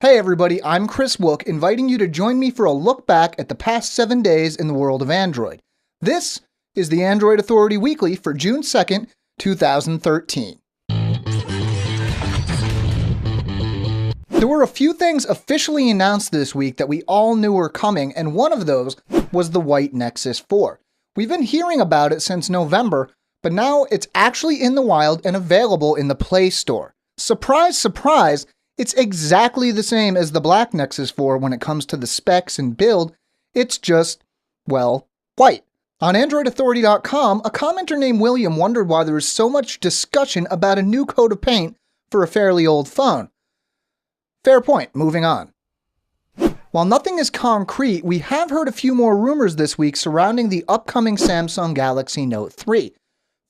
Hey everybody, I'm Chris Wook, inviting you to join me for a look back at the past 7 days in the world of Android. This is the Android Authority Weekly for June 2nd, 2013. There were a few things officially announced this week that we all knew were coming, and one of those was the white Nexus 4. We've been hearing about it since November, but now it's actually in the wild and available in the Play Store. Surprise, surprise! It's exactly the same as the black Nexus 4 when it comes to the specs and build. It's just, well, white. On AndroidAuthority.com, a commenter named William wondered why there was so much discussion about a new coat of paint for a fairly old phone. Fair point, moving on. While nothing is concrete, we have heard a few more rumors this week surrounding the upcoming Samsung Galaxy Note 3.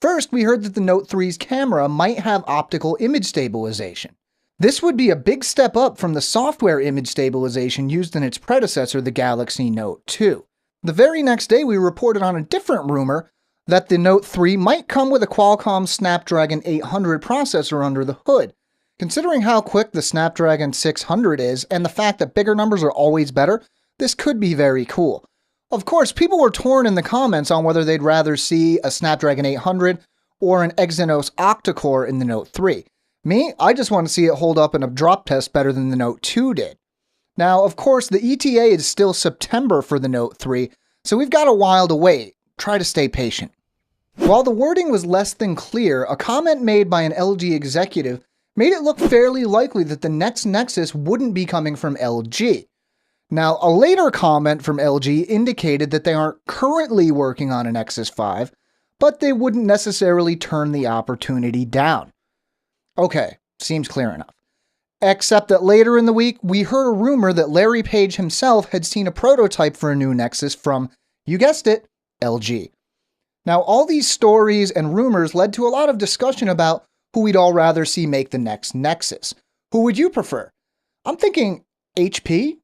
First, we heard that the Note 3's camera might have optical image stabilization. This would be a big step up from the software image stabilization used in its predecessor, the Galaxy Note 2. The very next day, we reported on a different rumor that the Note 3 might come with a Qualcomm Snapdragon 800 processor under the hood. Considering how quick the Snapdragon 600 is, and the fact that bigger numbers are always better, this could be very cool. Of course, people were torn in the comments on whether they'd rather see a Snapdragon 800 or an Exynos octa-core in the Note 3. Me, I just want to see it hold up in a drop test better than the Note 2 did. Now, of course, the ETA is still September for the Note 3, so we've got a while to wait. Try to stay patient. While the wording was less than clear, a comment made by an LG executive made it look fairly likely that the next Nexus wouldn't be coming from LG. Now, a later comment from LG indicated that they aren't currently working on a Nexus 5, but they wouldn't necessarily turn the opportunity down. Okay, seems clear enough. Except that later in the week, we heard a rumor that Larry Page himself had seen a prototype for a new Nexus from, you guessed it, LG. Now, all these stories and rumors led to a lot of discussion about who we'd all rather see make the next Nexus. Who would you prefer? I'm thinking HP?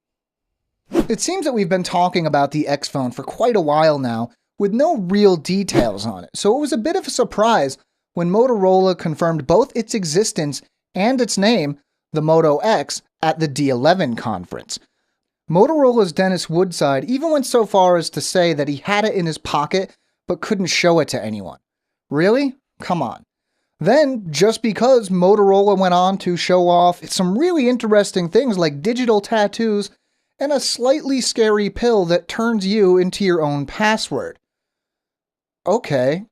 It seems that we've been talking about the X phone for quite a while now, with no real details on it, so it was a bit of a surprise when Motorola confirmed both its existence and its name, the Moto X, at the D11 conference. Motorola's Dennis Woodside even went so far as to say that he had it in his pocket but couldn't show it to anyone. Really? Come on. Then, just because Motorola went on to show off some really interesting things like digital tattoos and a slightly scary pill that turns you into your own password. Okay.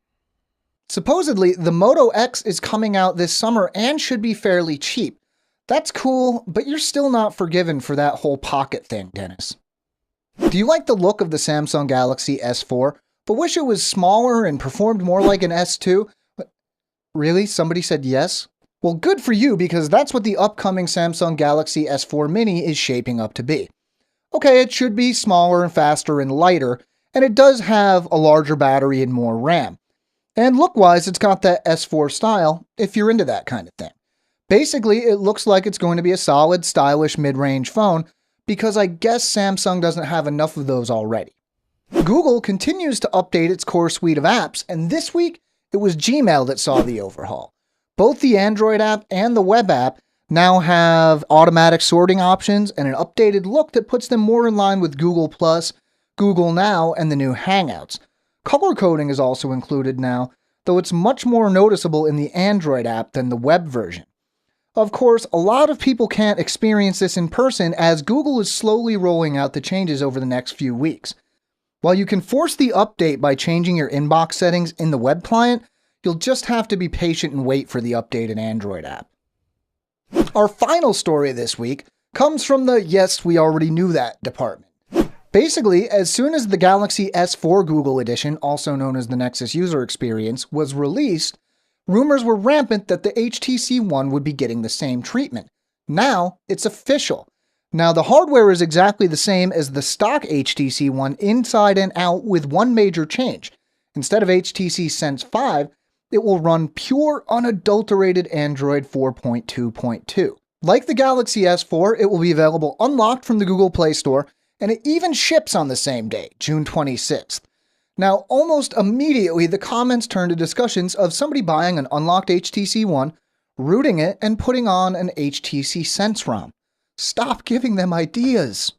Supposedly, the Moto X is coming out this summer and should be fairly cheap. That's cool, but you're still not forgiven for that whole pocket thing, Dennis. Do you like the look of the Samsung Galaxy S4, but wish it was smaller and performed more like an S2? Really? Somebody said yes? Well, good for you, because that's what the upcoming Samsung Galaxy S4 Mini is shaping up to be. Okay, it should be smaller and faster and lighter, and it does have a larger battery and more RAM. And look-wise, it's got that S4 style, if you're into that kind of thing. Basically, it looks like it's going to be a solid, stylish mid-range phone, because I guess Samsung doesn't have enough of those already. Google continues to update its core suite of apps, and this week, it was Gmail that saw the overhaul. Both the Android app and the web app now have automatic sorting options and an updated look that puts them more in line with Google+, Google Now, and the new Hangouts. Color coding is also included now, though it's much more noticeable in the Android app than the web version. Of course, a lot of people can't experience this in person as Google is slowly rolling out the changes over the next few weeks. While you can force the update by changing your inbox settings in the web client, you'll just have to be patient and wait for the updated Android app. Our final story this week comes from the yes, we already knew that department. Basically, as soon as the Galaxy S4 Google Edition, also known as the Nexus User Experience, was released, rumors were rampant that the HTC One would be getting the same treatment. Now, it's official. Now, the hardware is exactly the same as the stock HTC One inside and out, with one major change. Instead of HTC Sense 5, it will run pure, unadulterated Android 4.2.2. Like the Galaxy S4, it will be available unlocked from the Google Play Store, and it even ships on the same day, June 26th. Now, almost immediately, the comments turned to discussions of somebody buying an unlocked HTC One, rooting it, and putting on an HTC Sense ROM. Stop giving them ideas.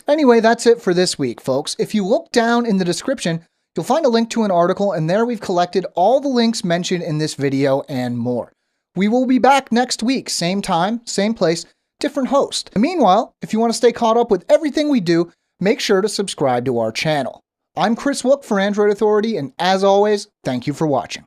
Anyway, that's it for this week, folks. If you look down in the description, you'll find a link to an article, and there we've collected all the links mentioned in this video and more. We will be back next week, same time, same place, different host. And meanwhile, if you want to stay caught up with everything we do, make sure to subscribe to our channel. I'm Chris Wook for Android Authority, and as always, thank you for watching.